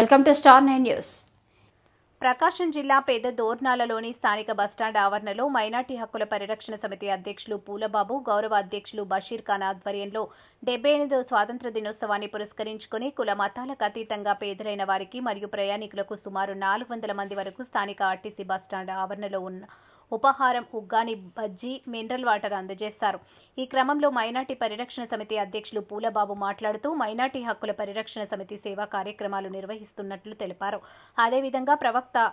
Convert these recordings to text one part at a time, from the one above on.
Welcome to star 9 news. Prakasam జిల్లా పెద్ద దోర్నాలలోని స్థానిక బస్టాండ్ ఆవరణలో మైనార్టీ హక్కుల పరిరక్షణ సమితి అధ్యక్షులు పూలబాబు, గౌరవ అధ్యక్షులు బషీర్ ఖాన్ ఆధ్వర్యంలో 78వ స్వాతంత్ర దినోత్సవాన్ని పురస్కరించుకుని కుల మతాలకు అతీతంగా పేదలైన వారికి మరియు ప్రయాణికులకు సుమారు 400 మంది వరకు స్థానిక ఆర్టీసీ బస్టాండ్ ఆవరణలో ఉన్న ఉపహారం, ఉగ్గాని, బజ్జీ, మినరల్ వాటర్ అందజేశారు. ఈ క్రమంలో మైనార్టీ పరిరక్షణ సమితి అధ్యక్షులు పూలబాబు మాట్లాడుతూ మైనార్టీ హక్కుల పరిరక్షణ సమితి సేవా కార్యక్రమాలు నిర్వహిస్తున్నట్లు తెలిపారు. అదేవిధంగా ప్రవక్త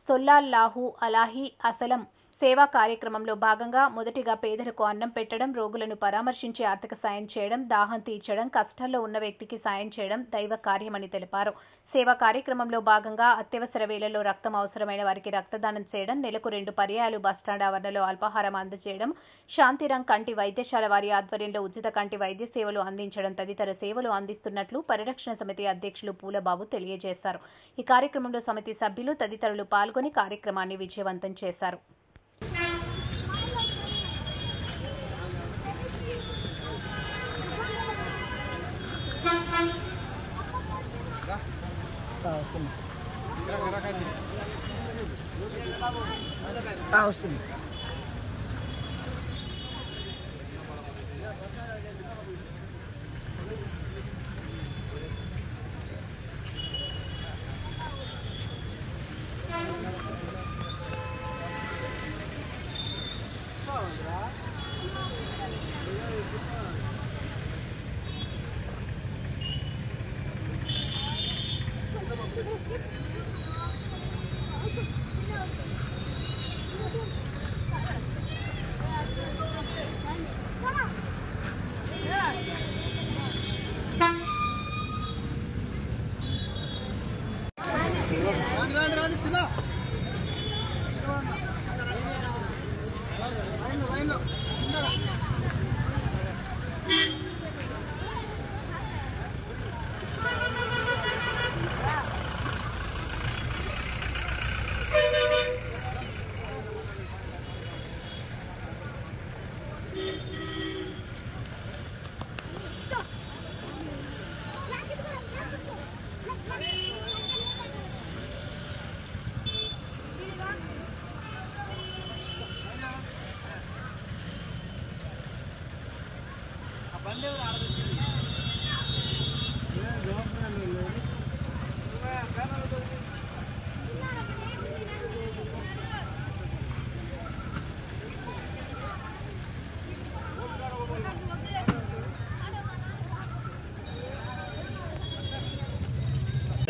సొల్లల్లాహు అలైహి వసల్లం సేవా కార్యక్రమంలో భాగంగా మొదటిగా పేదలకు అన్నం పెట్టడం, రోగులను పరామర్శించి ఆర్థిక సాయం చేయడం, దాహం తీర్చడం, కష్టాల్లో ఉన్న వ్యక్తికి సాయం చేయడం దైవ కార్యమని తెలిపారు. సేవా కార్యక్రమంలో భాగంగా అత్యవసర వేళల్లో రక్తం అవసరమైన వారికి రక్తదానం చేయడం, నెలకు 2 పర్యాయాలు బస్టాండ్ ఆవరణలో అల్పాహారం అందజేయడం, శాంతిరంగ్ కంటి వైద్యశాల వారి ఆధ్వర్యంలో ఉచిత కంటి వైద్య సేవలు అందించడం తదితర సేవలు అందిస్తున్నట్లు పరిరక్షణ సమితి అధ్యక్షులు పూలబాబు తెలియజేశారు. ఈ కార్యక్రమంలో సమితి సభ్యులు తదితరులు పాల్గొని కార్యక్రమాన్ని విజయవంతం చేశారు. వస్తుంది.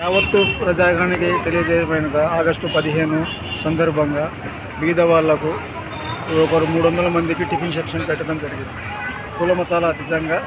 యావత్తు ప్రజాగానికి తెలియజేయమైనది ఆగస్టు 15 సందర్భంగా బీద వాళ్లకు ఒకరు 300 మందికి టిఫిన్ సెక్షన్ పెట్టడం జరిగింది. కుల మతాల అతీతంగా